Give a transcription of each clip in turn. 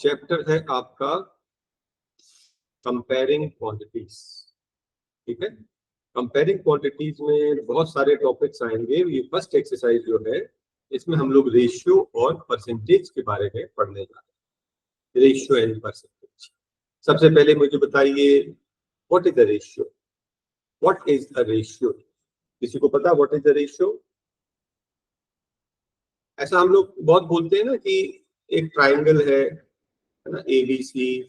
Chapter है आपका comparing quantities. ठीक है, कंपेयरिंग क्वांटिटीज में बहुत सारे टॉपिक्स आएंगे। ये फर्स्ट एक्सरसाइज जो है इसमें हम लोग रेशियो और परसेंटेज के बारे में पढ़ने जा रहे हैं। Ratio and percentage. सबसे पहले मुझे बताइए what is the ratio. What is the ratio? किसी को पता व्हाट इज द रेशियो? ऐसा हम लोग बहुत बोलते हैं ना कि एक ट्राइंगल है ना, ABC,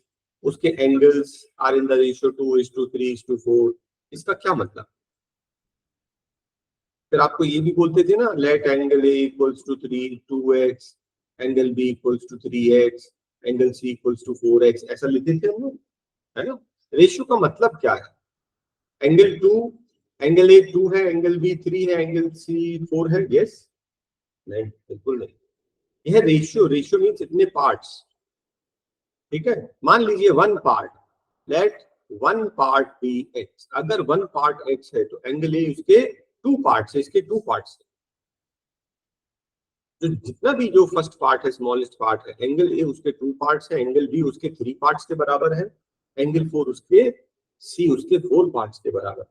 उसके angles are in the ratio 2:3:4। इसका क्या मतलब? फिर आपको ये भी बोलते थे ना, let angle A equals to 2x, angle B equals to 3x, angle C equals to 4x। ऐसा लिखते थे हम लोग, है ना। रेशियो का मतलब क्या है? एंगल 2, एंगल A 2 है, एंगल B 3 है, एंगल C 4 है। यस? नहीं, बिल्कुल नहीं। यह रेशियो, रेशियो मीन्स इतने पार्ट्स। ठीक है, मान लीजिए one part, let one part be X. अगर वन पार्ट एक्स है तो एंगल ए उसके टू पार्ट्स है, इसके टू पार्ट्स है। तो जितना भी जो फर्स्ट पार्ट है, स्मॉलेस्ट पार्ट है, एंगल ए उसके टू पार्ट्स है, एंगल बी उसके 3 पार्ट्स के बराबर है, एंगल सी उसके 4 पार्ट्स के बराबर।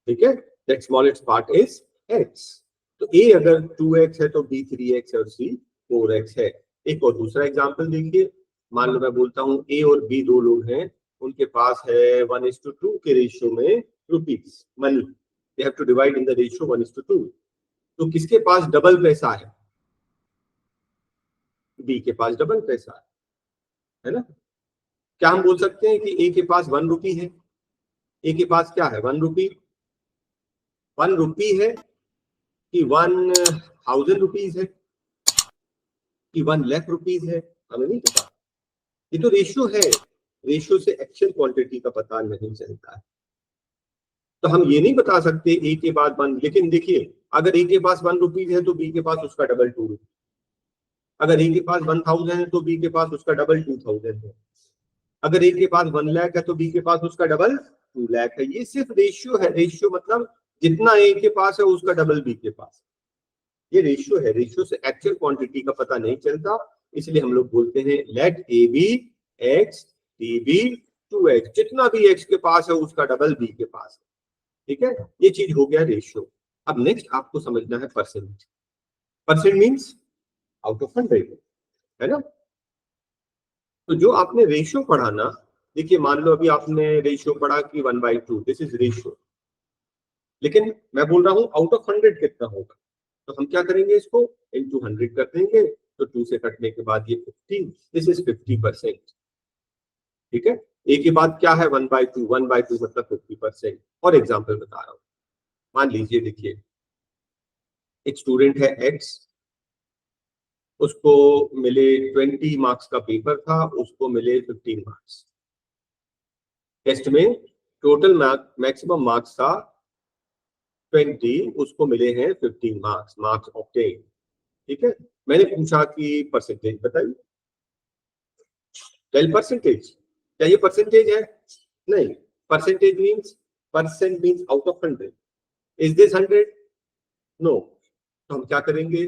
ठीक है, that smallest part is x. तो ए अगर 2x है तो बी 3x और सी 4x है। एक और दूसरा एग्जांपल देखिए। मान लो मैं बोलता हूँ ए और बी दो लोग हैं, उनके पास है 1:2 के रेशियो में rupees money. They have to divide in the ratio 1:2। तो किसके पास डबल पैसा है? बी के पास डबल पैसा है ना। क्या हम बोल सकते हैं कि ए के पास 1 रुपी है? ए के पास क्या है? 1 रुपी। 1 रुपी है कि 1,000 रुपीज है कि 1 लाख रुपीज है? हमें नहीं पता। ये तो रेशियो है, रेशियो से एक्चुअल क्वांटिटी का पता नहीं चलता है। तो हम ये नहीं बता सकते ए के बाद 1। लेकिन देखिए, अगर ए के पास 1 रुपीज है तो बी के पास उसका डबल 2 रुपीज। अगर ए के पास 1,000 है तो बी के पास उसका डबल 2,000 है। अगर ए के पास 1 लाख है तो बी के पास उसका डबल 2 लाख है। ये सिर्फ रेशियो है। रेशियो मतलब जितना ए के पास है उसका डबल बी के पास। ये रेशियो है, रेशियो से एक्चुअल क्वांटिटी का पता नहीं चलता। इसलिए हम लोग बोलते हैं let A be X, D be 2x। जितना भी एक्स के पास है उसका डबल बी के पास है। ठीक है, ये चीज हो गया रेशियो। अब नेक्स्ट आपको समझना है percent. Percent means out of 100, है ना। तो जो आपने रेशियो पढ़ा ना, देखिए मान लो अभी आपने रेशियो पढ़ा कि 1/2, दिस इज रेशियो। लेकिन मैं बोल रहा हूं आउट ऑफ 100 कितना होगा। तो हम क्या करेंगे, इसको इनटू 100 कर देंगे। तो 2 से कटने के बाद ये 50, दिस इज 50%। ठीक है, ए के बाद क्या है? 1/2, 1/2 मतलब 50%। और एग्जाम्पल बता रहा हूं। मान लीजिए, देखिए एक स्टूडेंट है एक्स, उसको मिले 20 मार्क्स का पेपर था, उसको मिले 15 मार्क्स। टेस्ट में टोटल मैक्सिमम मार्क्स था 20, उसको मिले हैं 15 मार्क्स, मार्क्स ऑब्टेन। ठीक है, मैंने पूछा कि परसेंटेज बताइए। 12%। क्या ये परसेंटेज है? नहीं। Percentage means, percent means out of 100। Is this 100? No. तो हम क्या करेंगे,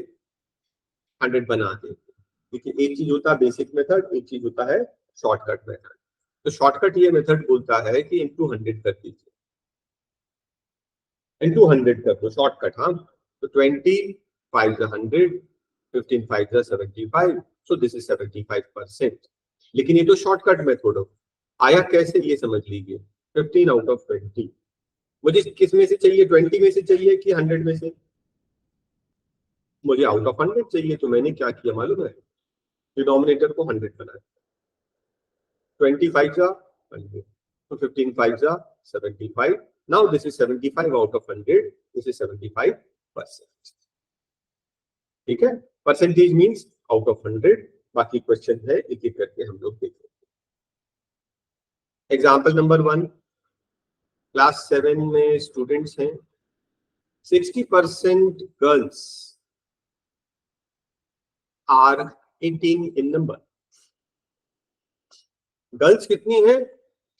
100 बना देंगे। देखिए, एक चीज होता है बेसिक मेथड, एक चीज होता है शॉर्टकट मेथड। तो शॉर्टकट ये मेथड बोलता है कि इनटू 100 कर दीजिए, इनटू 100 कर दो, शॉर्टकट। हाँ, तो 20 5 100, 15 5 75, सो दिस इज 75%। लेकिन ये तो शॉर्टकट मेथड हो। आया कैसे ये समझ लीजिए। 15 आउट ऑफ 20 मुझे किस में से चाहिए? 20 में से चाहिए कि 100 में से? मुझे आउट ऑफ 100 चाहिए। तो मैंने क्या किया मालूम है? डिनोमिनेटर को 100 बनाया। 20 5 जा 100, तो 15 5 जा 75। Now this is 75 out of 100, this is 75%। ठीक है, परसेंटेज मींस आउट ऑफ 100। बाकी क्वेश्चन है, एक एक करके हम लोग देखेंगे। एग्जाम्पल नंबर 1, क्लास 7 में स्टूडेंट्स हैं। 60% girls are 18 in number. Girls कितनी है?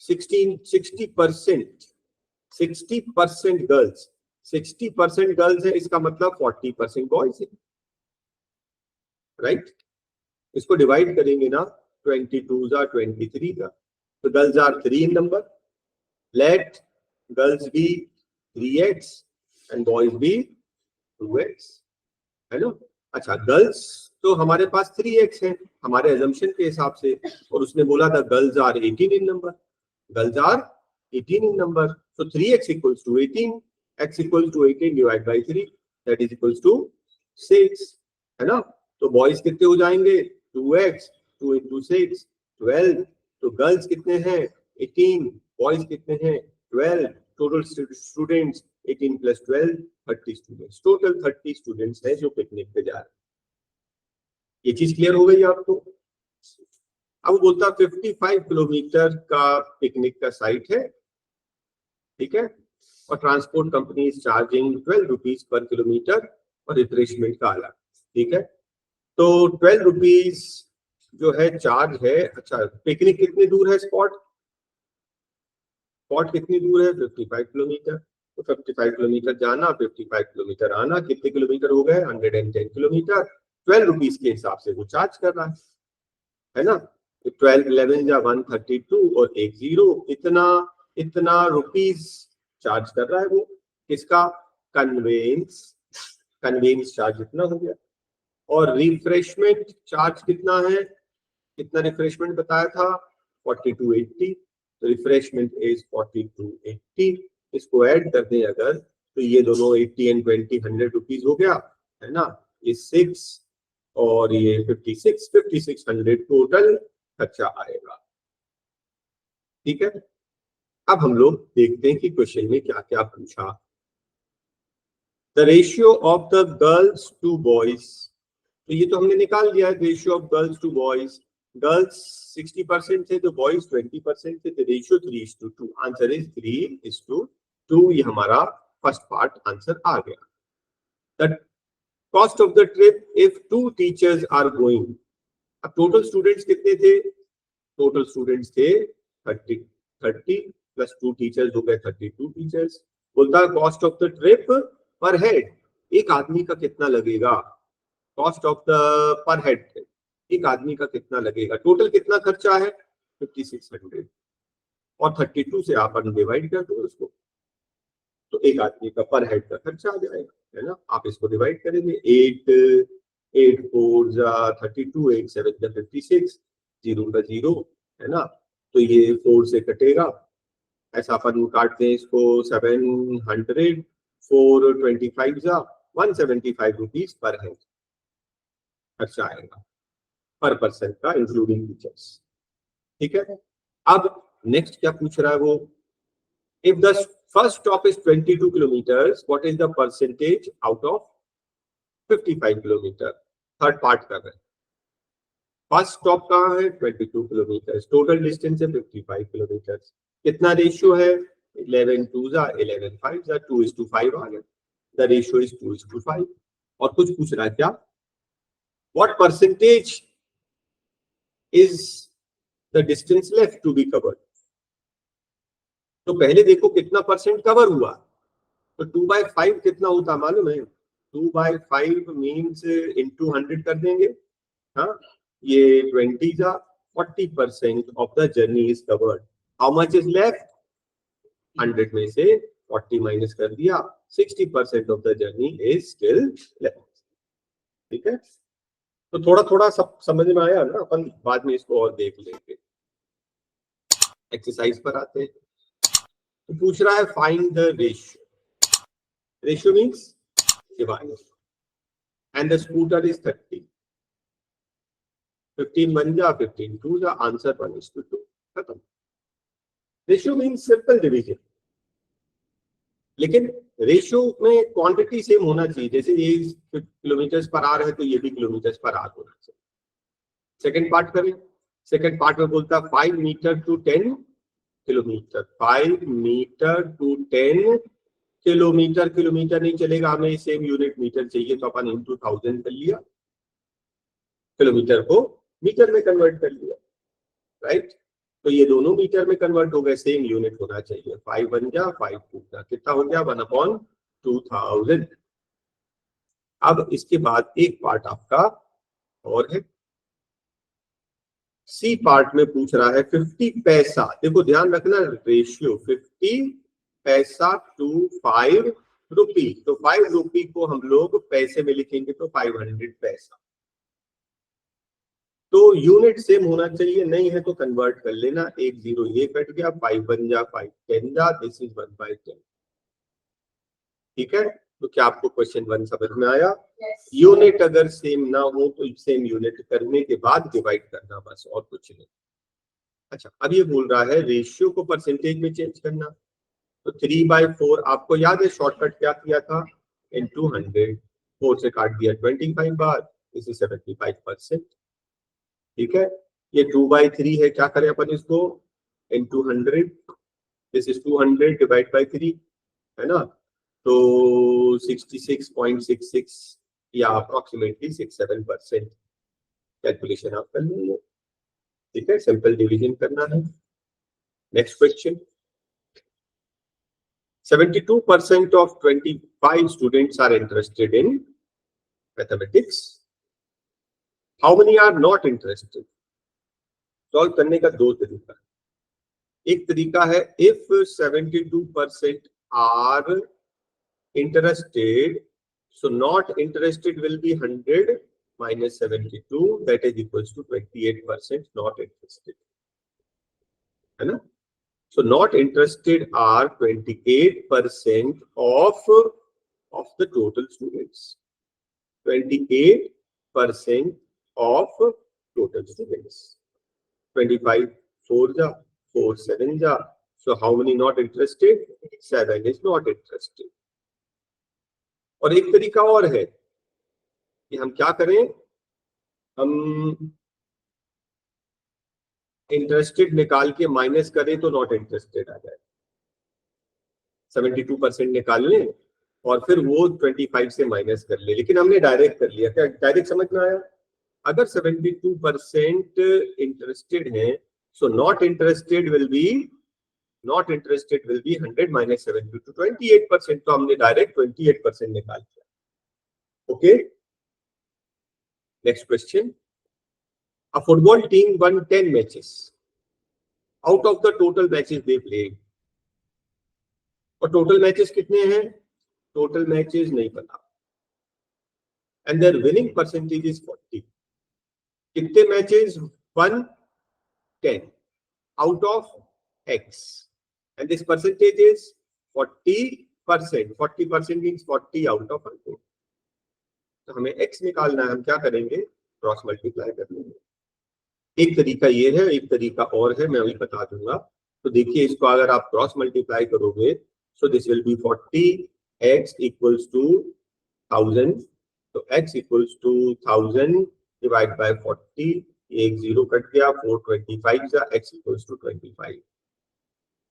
16, 60%। 60% गर्ल्स, 60% गर्ल्स है, इसका मतलब 40% बॉयज है, राइट। इसको डिवाइड करेंगे ना 22 जा 23 का, तो girls are 3 in number, let girls be 3x and boys be 2x, है ना। अच्छा, गर्ल्स तो हमारे पास 3x है हमारे एजम्पशन के हिसाब से, और उसने बोला था girls are 18 in number, girls are 18 in number, so 3x equals to 18, x equals to 18 divided by 3, that is equals to 6, है ना। तो बॉयज कितने हो जाएंगे 2x, 2 into 6 12, तो गर्ल्स कितने हैं 18, बॉयज कितने हैं 12, total students 18 plus 12 30 students, total 30 students हैं जो पिकनिक पे जा रहे हैं। ये चीज क्लियर हो गई आपको। अब बोलता 55 किलोमीटर का पिकनिक का साइट है, ठीक है, और transport company is charging 12 rupees per kilometre और रिफ्रेशमेंट का अलग, ठीक है। तो 12 रुपीज जो है चार्ज है। अच्छा, पिकनिक कितनी दूर है, स्पॉट कितनी दूर है 55 किलोमीटर, तो 55 किलोमीटर जाना 55 किलोमीटर आना, कितने किलोमीटर हो गए 110 किलोमीटर, 12 रुपीज के हिसाब से वो चार्ज कर रहा है ना। 12 11 या 132 और 10, इतना रुपीज चार्ज कर रहा है वो, किसका, कन्वेंस चार्ज इतना हो गया। और रिफ्रेशमेंट चार्ज कितना है, कितना रिफ्रेशमेंट बताया था 4280, तो रिफ्रेशमेंट इज 4280, इसको ऐड कर दें अगर तो ये दोनों 80 एंड 20 100 रुपीज हो गया, है ना। ये 6 और ये 5600 टोटल खर्चा आएगा, ठीक है। अब हम लोग देखते हैं कि क्वेश्चन में क्या क्या पूछा। The ratio of the girls to boys, तो ये तो हमने निकाल लिया है, ratio of girls to boys, girls 60% थे तो बॉयज 20% थे, तो रेशियो 3:2, आंसर इज 3:2, ये हमारा फर्स्ट पार्ट आंसर आ गया। The cost of the trip if 2 teachers are going, अब टोटल स्टूडेंट्स कितने थे, टोटल स्टूडेंट्स थे 30 प्लस 2 टीचर्स हो गए 32 टीचर्स। बोलता कॉस्ट ऑफ द ट्रिप पर हेड, एक आदमी का कितना लगेगा, कॉस्ट ऑफ द पर हेड, एक आदमी का कितना लगेगा, टोटल कितना खर्चा है 5600, और 32 से आप डिवाइड कर दो उसको, तो एक आदमी का पर हेड का खर्चा आ जाएगा, है ना। आप इसको डिवाइड करेंगे 8 4 जा 32, 8 7 जा 56, 0 का 0, है ना, तो ये 4 से कटेगा, ऐसा अपन काटते हैं इसको 700, 4 25 जा 175 रुपीज पर हेड खर्चा आएगा पर पर्सन का, इंक्लूडिंग टीचर्स, ठीक है। अब नेक्स्ट क्या पूछ रहा है वो, if the first stop is 22 kilometres, what is the percentage out of 55 kilometre, third part कर रहे हैं। फर्स्ट स्टॉप कहाँ है 22 किलोमीटर, टोटल डिस्टेंस है 55 किलोमीटर, कितना रेशियो है 11 2 जा 11 5 जा 2:5 आ गया, द रेशियो इज 2:5। और कुछ पूछ रहा है क्या, what percentage is the distance left to be covered, तो पहले देखो कितना परसेंट कवर हुआ, तो 2/5 कितना होता मालूम है, 2/5 मीन्स इंटू 100 कर देंगे, हाँ, ये 20 जा 40% of the journey is covered, how much is left, 100 में से 40 माइनस कर दिया, 60% of the journey is still left, ठीक है। तो थोड़ा थोड़ा सब समझ में आया ना, अपन बाद में इसको और देख लेंगे। एक्सरसाइज पर आते हैं, तो पूछ रहा है find the ratio, ratio means divide, and the scooter is 30, 15 1 जा 15 2 जा, आंसर 1:2, खत्म। रेशियो मींस सिंपल डिवीजन, लेकिन रेशियो में क्वांटिटी सेम होना चाहिए, जैसे ये किलोमीटर्स पर आर है तो ये भी किलोमीटर्स पर आर होना चाहिए। सेकंड पार्ट करें, सेकंड पार्ट में बोलता 5 metre to 10 kilometre, 5 metre to 10 kilometre, kilometre नहीं चलेगा, हमें सेम यूनिट मीटर चाहिए, तो अपन इंटू 1000 कर लिया, किलोमीटर को मीटर में कन्वर्ट कर लिया, राइट। तो ये दोनों मीटर में कन्वर्ट हो गए, सेम यूनिट होना चाहिए, 5 1 जा 5 2 जा, कितना हो गया 1/2000। अब इसके बाद एक पार्ट आपका और है, सी पार्ट में पूछ रहा है 50 पैसा, देखो ध्यान रखना रेशियो 50 पैसा टू 5 रुपी, तो 5 रुपी को हम लोग पैसे में लिखेंगे तो 500 पैसा। तो यूनिट सेम होना चाहिए, नहीं है तो कन्वर्ट कर लेना, 1 0 ये कट गया, 5 1 जा 5 10 जा, दिस इज 1/10। ठीक है, तो क्या आपको क्वेश्चन 1 समझ में आया? यूनिट अगर सेम ना हो तो सेम यूनिट करने के बाद डिवाइड करना, बस और कुछ नहीं। अच्छा, अब ये बोल रहा है रेशियो को परसेंटेज में चेंज करना, तो 3/4 आपको याद है शॉर्टकट क्या किया था, इनटू 100, 4 से काट दिया 25 बार, इसी 75%। ठीक है, ये 2/3 है, क्या करें अपन इसको, into 100, this is 200 divide by 3, है ना, तो 66.66 या अप्रोक्सीमेटली 6-7% कैलकुलेशन आप कर लेंगे। ठीक है, सिंपल डिवीजन करना है। Next question, 72% of 25 students are interested in mathematics. How many are not interested? Solve करने का दो तरीका है। एक तरीका है if 72% are interested, so not interested will be 100 minus 72, that is equals to 28% not interested, है ना। So not interested are 28% of the total students. 28% of total students. 25 4 ja, 4 7 ja. So how many not interested? 7 is not interested. और एक तरीका और है कि हम क्या करें, हम इंटरेस्टेड निकाल के माइनस करें तो नॉट इंटरेस्टेड आ जाए। 72% निकाल लें और फिर वो 25 से माइनस कर ले, लेकिन हमने डायरेक्ट कर लिया। क्या डायरेक्ट समझ में आया? अगर 72% इंटरेस्टेड है, so not interested will be 100 minus 72 28%, तो हमने डायरेक्ट 28% निकाल दिया। Okay, next question, a football team one 10 matches, out of the total matches they played, और टोटल मैचेस कितने हैं, टोटल मैचेस नहीं पता, and there winning percentage is 40। कितने matches, 1 10 out of x, and this percentage is 40%। 40% means 40 out of 100। तो हमें x निकालना है, हम क्या करेंगे, क्रॉस मल्टीप्लाई कर लेंगे। एक तरीका ये है, एक तरीका और है, मैं अभी बता दूंगा। तो देखिए, इसको अगर आप क्रॉस मल्टीप्लाई करोगे, so this will be 40x equals to 1000, तो x equals to 1000 divide by 40, एक 0 कट गया, 425 जा, x इक्वल्स टू 25।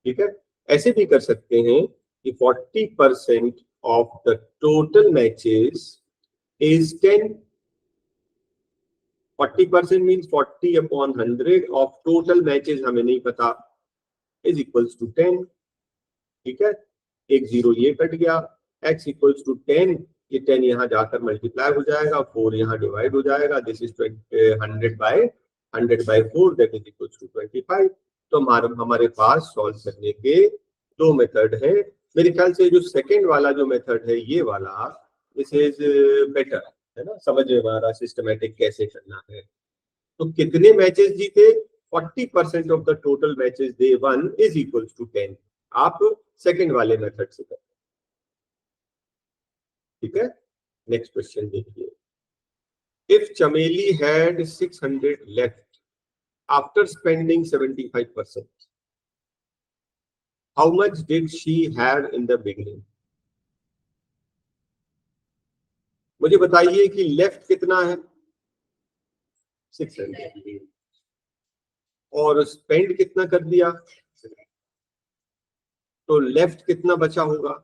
ठीक है, ऐसे भी कर सकते हैं कि 40% of the total matches is 10। 40% means 40 upon 100 of total matches, हमें नहीं पता, इज इक्वल्स टू 10। ठीक है, एक 0 ये कट गया, x इक्वल्स टू 10, ये 10 यहाँ जाकर मल्टीप्लाई हो जाएगा, 4 यहाँ डिवाइड हो जाएगा, this is 100 by 4, that is equals to 25। तो हमारे पास सॉल्व करने के दो मेथड है। मेरे ख्याल से जो सेकंड वाला जो मेथड है, ये वाला, दिस इज बेटर, है ना, समझ में हमारा सिस्टमैटिक कैसे करना है। तो कितने मैचेस जीते, 40% of the total matches they won is equals to 10। आप सेकंड वाले मेथड से करें। ठीक है, नेक्स्ट क्वेश्चन देखिए, if Chameli had 600 left after spending 75%, how much did she have in the beginning. मुझे बताइए कि लेफ्ट कितना है, 600, और स्पेंड कितना कर दिया, तो लेफ्ट कितना बचा होगा।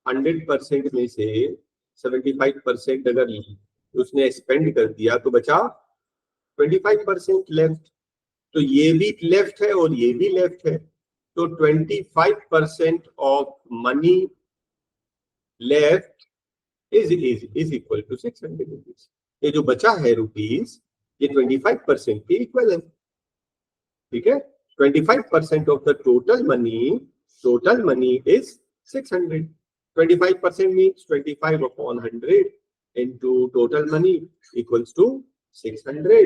100% में से 75% अगर उसने स्पेंड कर दिया तो बचा 25% लेफ्ट। तो ये भी लेफ्ट है और ये भी लेफ्ट है, तो 25% of money left is equal to 600 rupees. ये जो बचा है रुपीज, ये 25% के इक्वल है, ठीक है। 25% of the total money is 600. 25% means 25 upon 100 into total money equals to 600.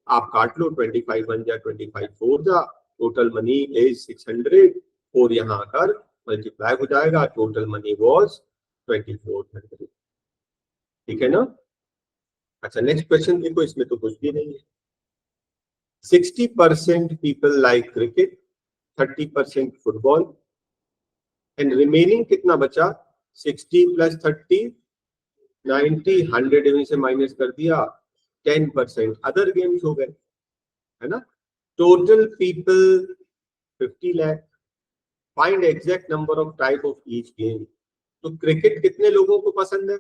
आप काट लो, 25 1 जा 25 4 जा, टोटल मनी इज 600 और यहाँ आकर मल्टीप्लाई हो जाएगा, टोटल मनी वाज 2400, ठीक है ना। अच्छा नेक्स्ट क्वेश्चन देखो, इसमें तो कुछ भी नहीं है। 60% people like cricket, 30% football and remaining कितना बचा, 60 प्लस 30 90, 100 में से माइनस कर दिया, 10% अदर गेम्स हो गए, है ना। Total people 50 lakh, find exact number of type of each game. तो क्रिकेट कितने लोगों को पसंद है,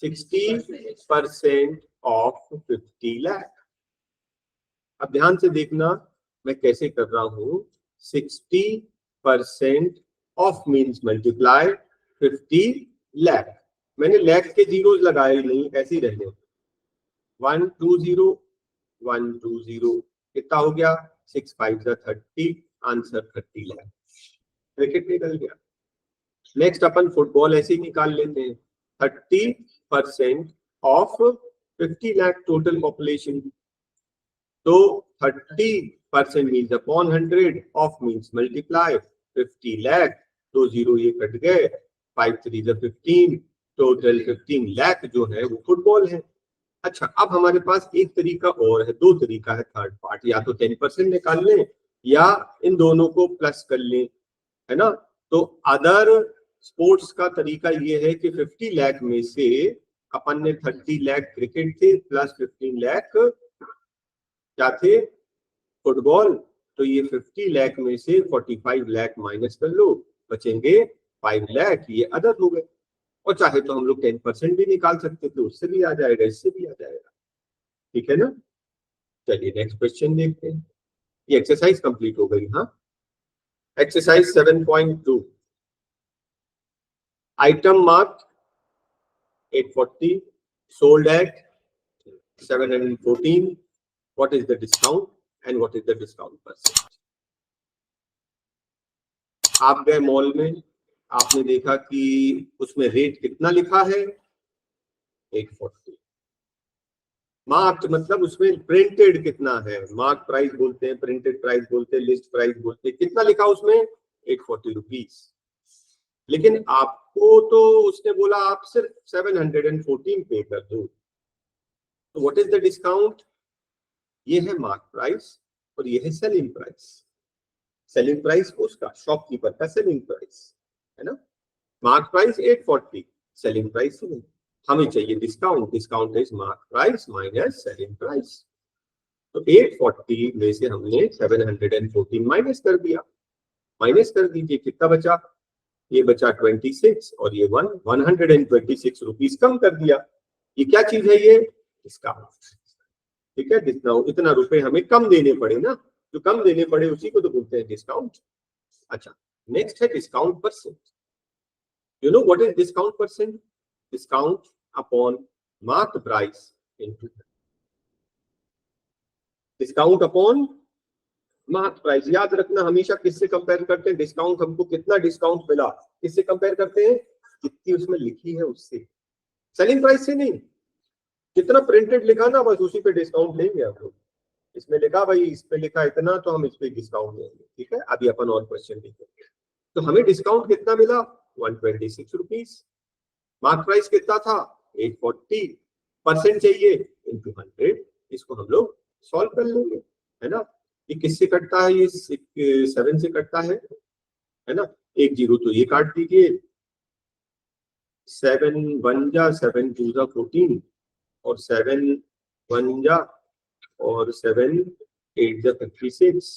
60% ऑफ 50 लाख। अब ध्यान से देखना मैं कैसे कर रहा हूं, 60% ऑफ मीन्स मल्टीप्लाई 50 लाख। मैंने लाख के जीरोस लगाए नहीं, ऐसे ही रहने, 120 120 कितना हो गया, 6 5 30, आंसर 30 लाख, क्रिकेट निकल गया। नेक्स्ट अपन फुटबॉल ऐसे ही निकाल लेते हैं, 30% ऑफ 50 लाख टोटल पॉपुलेशन, तो 30% means upon 100, of means multiply 50 lakh, तो जीरो ये कट गए, 5 3 15, टोटल 15 लाख जो है वो फुटबॉल है। अच्छा अब हमारे पास एक तरीका और है, दो तरीका है थर्ड पार्ट, या तो 10% निकाल लें या इन दोनों को प्लस कर लें, है ना। तो अदर स्पोर्ट्स का तरीका ये है कि 50 लाख में से अपन ने 30 लाख क्रिकेट थे प्लस 15 लाख क्या थे, फुटबॉल, तो ये 50 लाख में से 45 लाख माइनस कर लो, बचेंगे 5 लाख, ये अदर हो गए। और चाहे तो हम लोग 10% भी निकाल सकते थे, उससे भी आ जाएगा, इससे भी आ जाएगा, ठीक है ना। चलिए नेक्स्ट क्वेश्चन देखते हैं, ये एक्सरसाइज कंप्लीट हो गई। हाँ, exercise 7.2, item mark 840, sold at 714, what is the discount and what is the discount percent. आप गए मॉल में, आपने देखा कि उसमें रेट कितना लिखा है, 840, मार्क्ड मतलब उसमें प्रिंटेड कितना है, मार्क प्राइस बोलते हैं, प्रिंटेड प्राइस बोलते हैं, लिस्ट प्राइस बोलते हैं, कितना लिखा उसमें 840 रुपीज। लेकिन आपको तो उसने बोला आप सिर्फ 714 पे कर दो, तो व्हाट इज द डिस्काउंट, ये है मार्क प्राइस और ये है सेलिंग प्राइस। सेलिंग प्राइस उसका शॉपकीपर का सेलिंग प्राइस है ना, मार्क प्राइस 840, सेलिंग प्राइस नहीं, हमें चाहिए discount, discount is mark price minus selling price. तो 840 में से हमने 714 माइनस कर दिया, माइनस कर दीजिए, कितना बचा, ये बचा 26 और ये 126 रुपीज कम कर दिया। ये क्या चीज है, ये डिस्काउंट, ठीक है। जितना इतना रुपए हमें कम देने पड़े ना, जो कम देने पड़े उसी को तो बोलते हैं डिस्काउंट। अच्छा नेक्स्ट है discount percent. You know what is discount percent? Discount upon marked price into discount upon marked price। याद रखना हमेशा किससे कंपेयर करते हैं, डिस्काउंट हमको कितना डिस्काउंट मिला, किससे कंपेयर करते हैं, जितनी उसमें लिखी है उससे, सेलिंग प्राइस से नहीं। कितना प्रिंटेड लिखा ना बस उसी पे डिस्काउंट लेंगे हम लोग, इसमें लिखा भाई, इस पे लिखा इतना तो हम इस पे डिस्काउंट लेंगे, ठीक है। अभी अपन और क्वेश्चन देखेंगे। तो हमें डिस्काउंट कितना मिला, 126 रुपीज, मार्क प्राइस कितना था 840, परसेंट चाहिए इंटू 100, इसको हम लोग सॉल्व कर लेंगे, है ना। ये किससे कटता है, ये 7 से कटता है ना, एक जीरो तो ये काट दीजिए, 7 1 जा 7 2 जा 14 और 7 1 जा और 7 8 जा 36,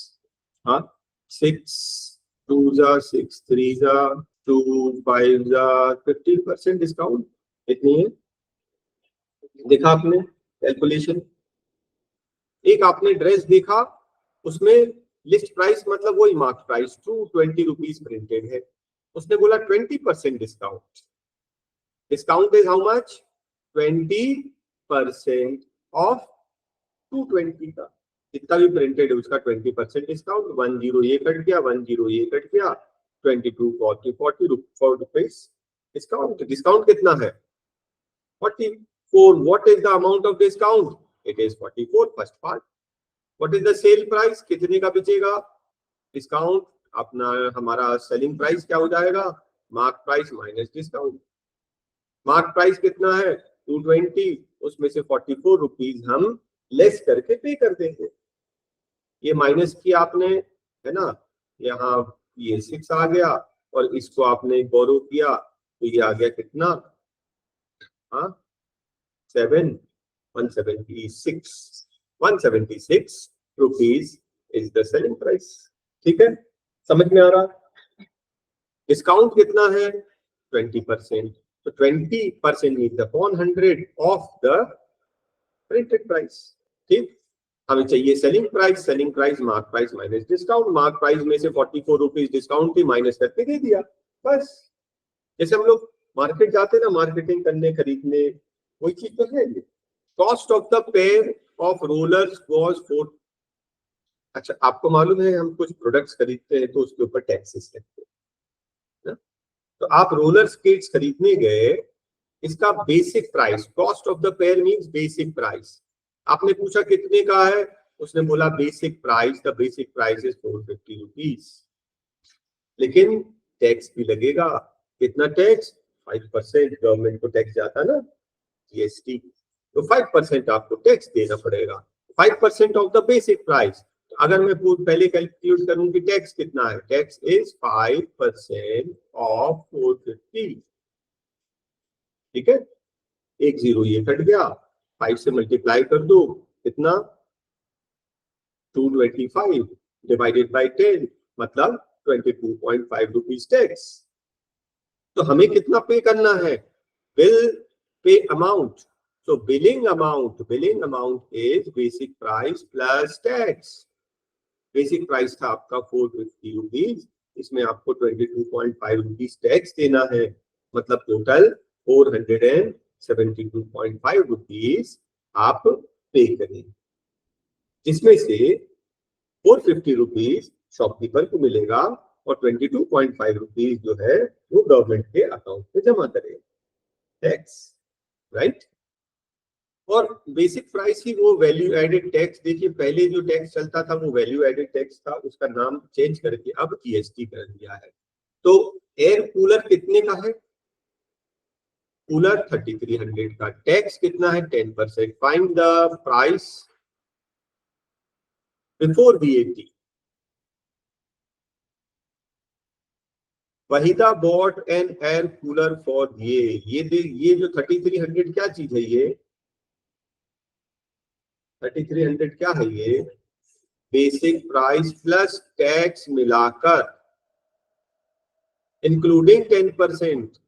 हाँ 6 2 जा 6 3 जा 2 5 जा 50% डिस्काउंट, इतनी है। देखा आपने कैलकुलेशन, एक आपने ड्रेस देखा उसमें लिस्ट प्राइस मतलब वही मार्क प्राइस 220 रुपीज प्रिंटेड है, उसने बोला 20% discount, discount is how much, 20% of 220 का, जितना भी प्रिंटेड है उसका 20% डिस्काउंट, 10 ये कट गया, 10 ये कट गया, 22 40 44 रुपीज डिस्काउंट। डिस्काउंट कितना है? 44। What is the amount of discount? It is 44, first part. What is the sale price? कितने का बेचेगा? डिस्काउंट अपना हमारा सेलिंग प्राइस क्या हो जाएगा? Mark price minus discount. Mark price कितना है? 220, उसमें से 44 रुपीज हम लेस करके पे कर देंगे। ये माइनस किया आपने, है ना, यहाँ ये 6 आ गया, और इसको आपने बोरो किया तो ये आ गया कितना? हाँ 7 176 rupees is the selling price. ठीक है, समझ में आ रहा? डिस्काउंट कितना है? 20%। तो 20% means upon 100 of the printed price. ठीक, हमें चाहिए selling price. Selling price mark price minus discount. Mark price में से 44 रुपीज डिस्काउंट थी, माइनस करके दे दिया, बस। जैसे हम लोग मार्केट जाते हैं ना, मार्केटिंग करने, खरीदने, वही चीज तो है ये। Cost of the pair of rollers was 4। अच्छा, आपको मालूम है हम कुछ प्रोडक्ट्स खरीदते हैं तो उसके ऊपर टैक्सेस लगते हैं। तो आप रोलर स्केट्स खरीदने गए, इसका basic price, cost of the pair means basic price. आपने पूछा कितने का है, उसने बोला basic price, the basic price is 450 rupees. लेकिन टैक्स भी लगेगा। कितना टैक्स? 5%। गवर्नमेंट को टैक्स जाता ना, जीएसटी, तो 5% आपको टैक्स देना पड़ेगा। 5% ऑफ द बेसिक प्राइस। अगर मैं पहले कैलकुलेट करूं कि टैक्स कितना है, टैक्स इज 5% ऑफ 450। ठीक है, 10 ये कट गया, 5 से मल्टीप्लाई कर दो, कितना? 225 डिवाइडेड बाय 10, मतलब 22.5 रुपीज टैक्स। तो हमें कितना पे करना है? Bill pay amount. So billing amount is basic price plus tax. Basic price था आपका 450 रुपीज, इसमें आपको 22.5 रुपीज टैक्स देना है, मतलब टोटल 472.5 रुपीज आप पे करें, जिसमें से 450 रुपीज शॉपकीपर को मिलेगा और 22.5 रुपीज जो है वो गवर्नमेंट के अकाउंट में जमा करेगा, टैक्स, राइट। और बेसिक प्राइस ही वो वैल्यू एडेड टैक्स। देखिए, पहले जो टैक्स चलता था वो वैल्यू एडेड टैक्स था, उसका नाम चेंज करके अब जीएसटी कर दिया है। तो एयर कूलर कितने का है? कूलर 3300 का। टैक्स कितना है? 10%। Find the price before VAT. Waheeda bot N air cooler for ये जो 3300 क्या चीज है? ये 3300 क्या है? ये बेसिक प्राइस प्लस टैक्स मिलाकर, इंक्लूडिंग 10%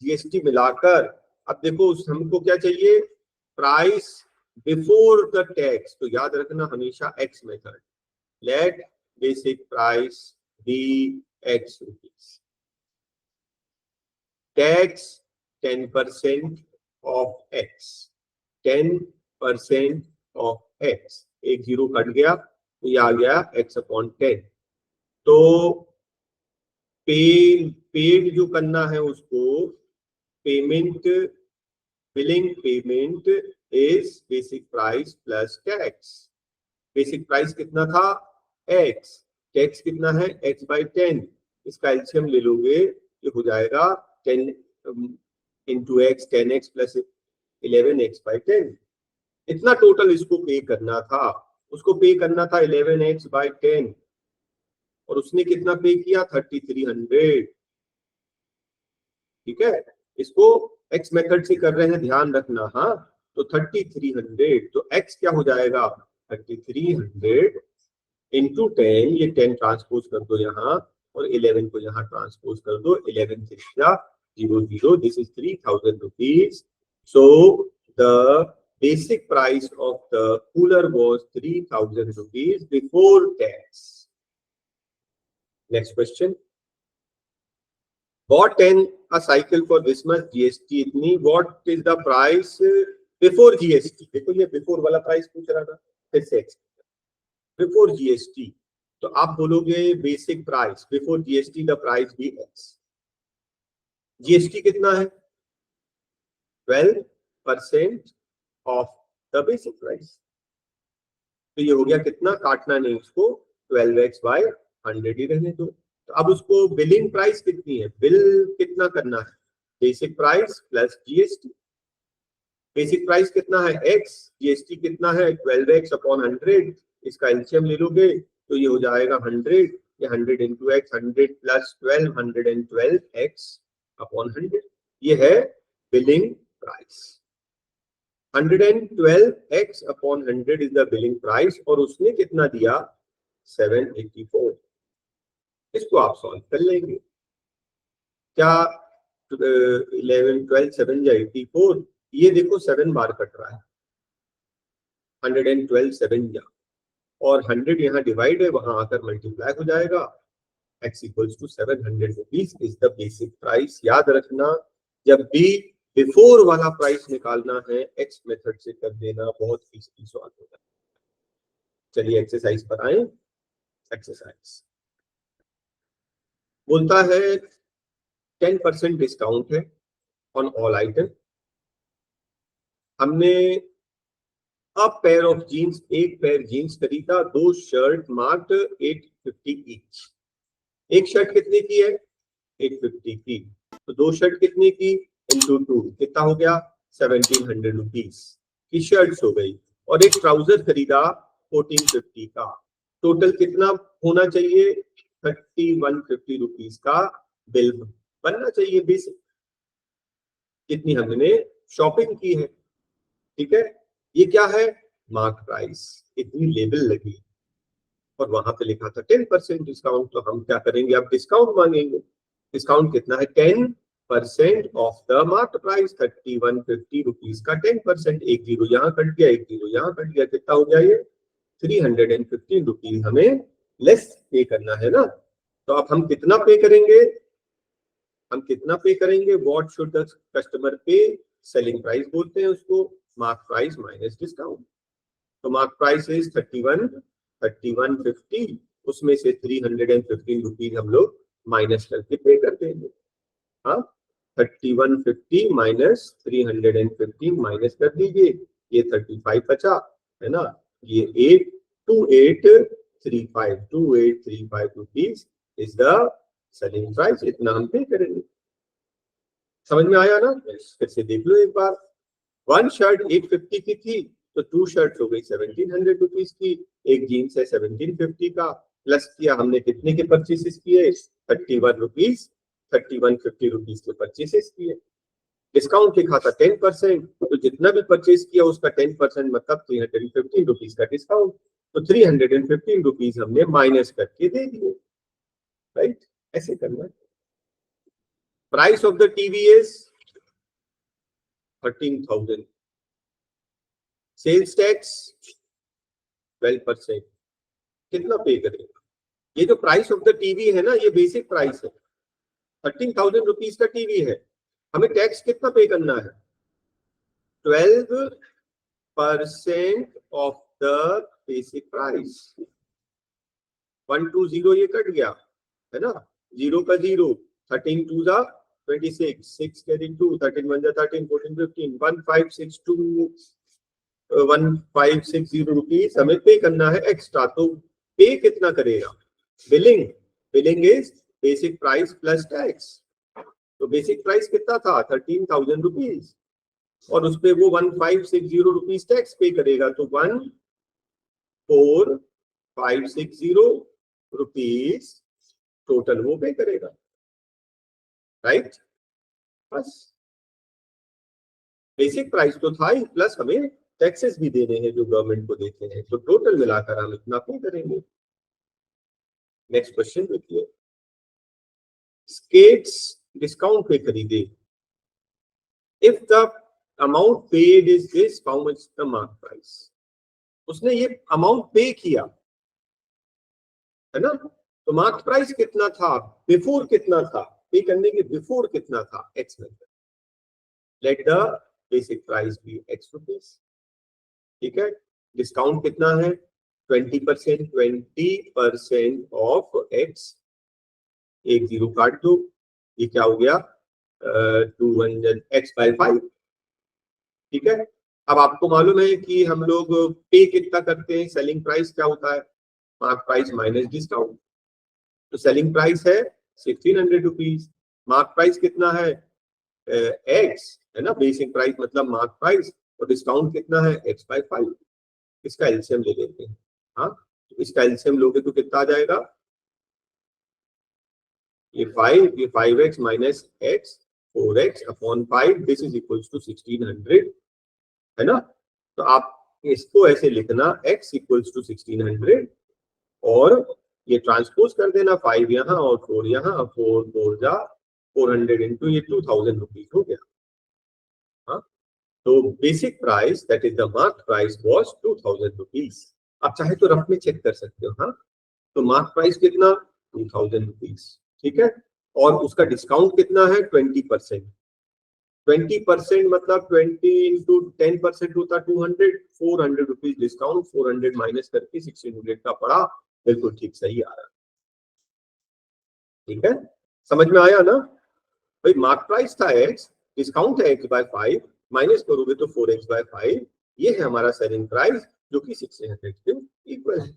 जीएसटी मिलाकर। अब देखो हमको क्या चाहिए? Price before the tax. तो याद रखना हमेशा X method. Let basic price be X rupees, tax 10% of X, 10% of X. 10 cut गया तो ये आ गया x/10। तो पेड जो करना है उसको, payment, billing payment is basic price plus tax. Basic price कितना था? x, टैक्स कितना है? x/10। इसका एलसीएम ले लोगे, ये हो जाएगा 10 into x, 10x plus 11x/10। इतना टोटल इसको पे करना था। उसको पे करना था 11x/10, और उसने कितना पे किया? 3300। ठीक है, इसको एक्स मेथड से कर रहे हैं, ध्यान रखना। हाँ, तो 3300, तो एक्स क्या हो जाएगा? 3300 इंटू 10, ये 10 ट्रांसपोज कर दो यहाँ, और 11 को यहाँ ट्रांसपोज कर दो। 11 से 0 this is 3000 rupees. So the basic price of the cooler was 3000 rupees before tax. Next question. Bought a cycle for this much, GST इतनी. What is the price before GST, देखो ये बिफोर वाला price पूछ रहा था, फिर से x before GST, तो आप बोलोगे basic price before GST the price be X. GST कितना है? 12% ऑफ द बेसिक प्राइस। तो ये हो गया कितना, काटना नहीं उसको, 12x बाय 100 ही रहने दो। तो अब उसको बिलिंग प्राइस कितनी है, बिल कितना करना है, basic price plus GST. Basic price कितना है x, जीएसटी कितना है 12x अपॉन 100, इसका एलसीएम ले लोगे तो ये हो जाएगा 100, ये 100 into x, 100 plus 12, 112x upon 100, ये है billing price. 112x upon 100 is the billing price, और उसने कितना दिया 784। इसको आप सॉल्व कर लेंगे, क्या 11 12 7 या 84, ये देखो 7 बार कट रहा है, 112 7 या, और 100 यहाँ डिवाइड है, वहां आकर मल्टीप्लाई हो जाएगा, x equals to 700 rupees is the basic price. याद रखना, जब भी बिफोर वाला प्राइस निकालना है एक्स मेथड से कर देना, बहुत इजी सॉल्व होगा। चलिए एक्सरसाइज पर आए। एक्सरसाइज बोलता है 10% डिस्काउंट है ऑन ऑल आइटम। हमने अ पेयर ऑफ जीन्स, एक पेयर जीन्स खरीदा, 2 शर्ट मार्क्ड 850 ईच। एक शर्ट कितने की है 850 की, तो 2 शर्ट कितने की इंटू 2 कितना हो गया 1700 रुपीज की शर्ट्स हो गई, और एक ट्राउजर खरीदा 1450 का। टोटल कितना होना चाहिए 3150 रुपीज का बिल बनना चाहिए बेसिक, कितनी हमने शॉपिंग की है। ठीक है, ये क्या है मार्क प्राइस, इतनी लेबल लगी और वहां पे लिखा था 10% डिस्काउंट, तो हम क्या करेंगे अब डिस्काउंट मांगेंगे। डिस्काउंट कितना है 10% of the mark price 3150 rupees का 10%, एक जीरो यहाँ कट गया, एक जीरो यहाँ कट गया, कितना हो गया ये 315 रुपीज हमें लेस पे करना है ना। तो अब हम कितना पे करेंगे, हम कितना पे करेंगे, व्हाट शुड द कस्टमर पे, सेलिंग प्राइस बोलते हैं उसको, मार्क प्राइस माइनस डिस्काउंट। तो मार्क प्राइस इज 3150, उसमें से 315 रुपीज हम लोग माइनस करके पे कर देंगे। हाँ 3150 माइनस 315 माइनस कर दीजिए, ये 35 बचा है ना, ये 2835 rupees is the selling price, इतना हम पे करेंगे। समझ में आया ना, फिर से देख लो एक बार। 1 शर्ट 850 की थी, तो 2 शर्ट हो गई 1700 रुपीज की, एक जीन्स है 1750 का, प्लस किया हमने कितने के परचेसेस किए 31 रुपीज, 3150 रुपीज के परचेसेस किए। डिस्काउंट लिखा था 10%, तो जितना भी परचेस किया उसका 10% मतलब 315 रुपीज का डिस्काउंट, तो 315 रुपीज हमने माइनस करके दे दिए। राइट, ऐसे करना है। Price of the TV is 13,000, sales tax 12%, कितना पे करेगा। ये जो प्राइस ऑफ द टीवी है ना, ये बेसिक प्राइस है, 13,000 रुपीज का टीवी है, हमें टैक्स कितना पे करना है 12% ऑफ द बेसिक प्राइस। 120 ये कट गया है ना, जीरो का जीरो, 13 2 जा 26, 6 getting 2, 13 1 जा 13, 14 15, 1560 रुपीज हमें पे करना है एक्स्ट्रा। तो पे कितना करेगा, billing, billing is basic price plus tax. तो बेसिक प्राइस कितना था 13,000 रुपीज, और उस पे वो 1560 रुपीज टैक्स पे करेगा, तो 14,560 रुपीज टोटल वो पे करेगा। राइट, बस बेसिक प्राइस तो था ही, प्लस हमें टैक्सेस भी देने हैं जो गवर्नमेंट को देते हैं, तो टोटल मिलाकर हम इतना पे करेंगे। नेक्स्ट क्वेश्चन देखिए, स्केट्स डिस्काउंट पे खरीदे, if the amount paid is this, how much the mark price. उसने ये अमाउंट पे किया है ना, तो मार्क प्राइस कितना था बिफोर, कितना था पे करने के बिफोर कितना था x method. Let the basic price भी x रुपीज, ठीक है। डिस्काउंट कितना है 20%, 20% ऑफ x, एक जीरो काट दो, ये क्या हो गया 200x/5, ठीक है। अब आपको मालूम है कि हम लोग पे कितना करते हैं, सेलिंग प्राइस क्या होता है, मार्क प्राइस माइनस डिस्काउंट। तो सेलिंग प्राइस है 1600 रुपीज, मार्क प्राइस कितना है एक्स, है ना, बेसिक प्राइस मतलब मार्क प्राइस, और डिस्काउंट कितना है x/5। इसका एलसीएम ले लेते हैं। हाँ, तो इसका एलसीएम लोगे तो कितना आ जाएगा, ये 5x minus x 4x/5, this is equals to 1600, है ना। तो आप इसको ऐसे लिखना x इक्वल्स टू 1600, और ये ट्रांसपोज कर देना 5 यहाँ और 4 यहाँ, 4 4 जा 400 इंटू ये 2000 रुपीज हो गया। हाँ, तो basic price that is the mark price was 2000 rupees. आप चाहे तो रफ में चेक कर सकते हो। हाँ, तो मार्क प्राइस कितना 2000 रुपीज, ठीक है, और उसका डिस्काउंट कितना है 20%। 20% मतलब 20 इंटू 10% होता 200, 400 रुपीज डिस्काउंट, 400 माइनस करके 1600 का पड़ा, बिल्कुल ठीक सही आ रहा, ठीक है, समझ में आया ना भाई। मार्क प्राइस था x, डिस्काउंट है x/5, माइनस करोगे तो 4x/5, ये है हमारा सेलिंग प्राइस जो कि 1600 के इक्वल है।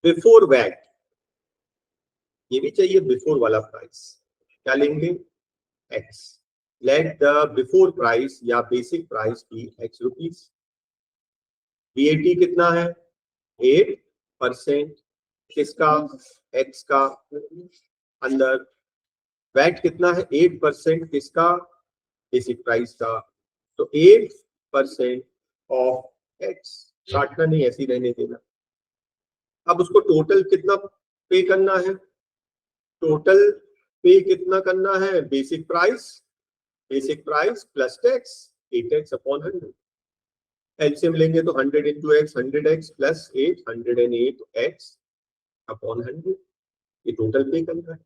बिफोर वैट, ये भी चाहिए बिफोर वाला प्राइस, क्या लेंगे x, let the before price या बेसिक प्राइस की x रुपीज। VAT कितना है 8%, किसका x का, अंदर वैट कितना है 8%, किसका बेसिक प्राइस का, तो 8% ऑफ x, काटना नहीं ऐसे ही रहने देना। अब उसको टोटल कितना पे करना है, टोटल पे कितना करना है, basic price plus tax 8x/100, LCM लेंगे तो 100 into x 100x plus 8 108x/100, ये टोटल पे करना है,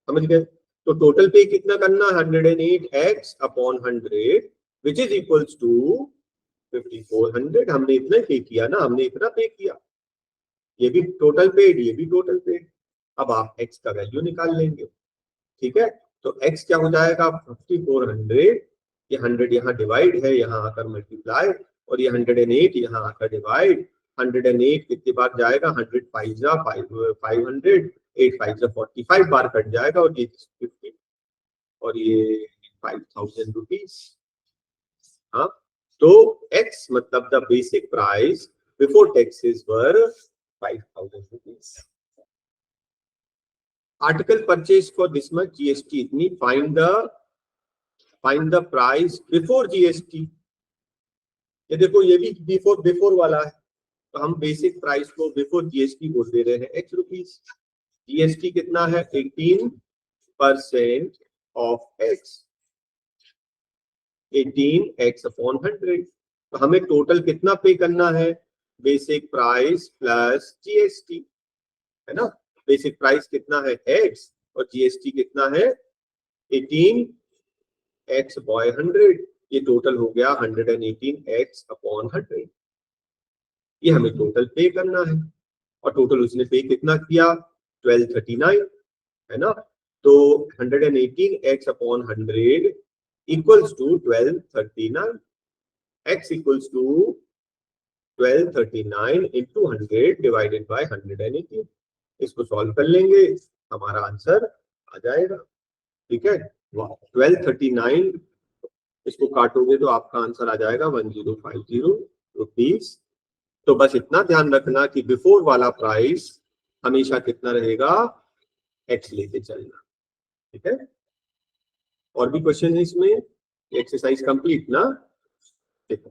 समझ गए। तो टोटल पे कितना करना 108x/100 which is equals to 5400। हमने इतना पे किया ना, हमने इतना पे किया, ये भी टोटल पेड, ये भी टोटल पेड। अब आप x का वैल्यू निकाल लेंगे, ठीक है। तो x क्या हो जाएगा 5400, ये 100 यहाँ डिवाइड है, यहाँ आकर मल्टीप्लाई, और ये 108 यहाँ आकर डिवाइड। 108 कितनी बार जाएगा, 100 5 जा 500, 8 5 जा 45 बार कट जाएगा, और ये 50, और ये 5000 रुपीज। हाँ, तो x मतलब the basic price before taxes were 5000 rupees. Article purchase for this much, GST इतनी, find the price before GST. ये देखो ये भी बिफोर वाला है, तो हम बेसिक प्राइस को बिफोर जीएसटी बोल दे रहे हैं x रुपीज। जीएसटी कितना है 18% ऑफ x, 18x/100। तो हमें टोटल कितना पे करना है, बेसिक प्राइस प्लस जीएसटी, है ना। बेसिक प्राइस कितना है x और जीएसटी कितना है 18x/100, ये टोटल हो गया 118x/100। ये हमें टोटल पे करना है, और टोटल उसने पे कितना किया 1239, है ना। तो 118x/100 equals to 1239, x equals to 1239 into 100 divided by 118। इसको सॉल्व कर लेंगे, हमारा आंसर आ जाएगा, ठीक है। 1239 इसको काटोगे तो आपका आंसर आ जाएगा 1050 रुपीज। तो बस इतना ध्यान रखना कि बिफोर वाला प्राइस हमेशा कितना रहेगा, x लेके चलना, ठीक है। और भी क्वेश्चन है इसमें, एक्सरसाइज कंप्लीट ना, देखो।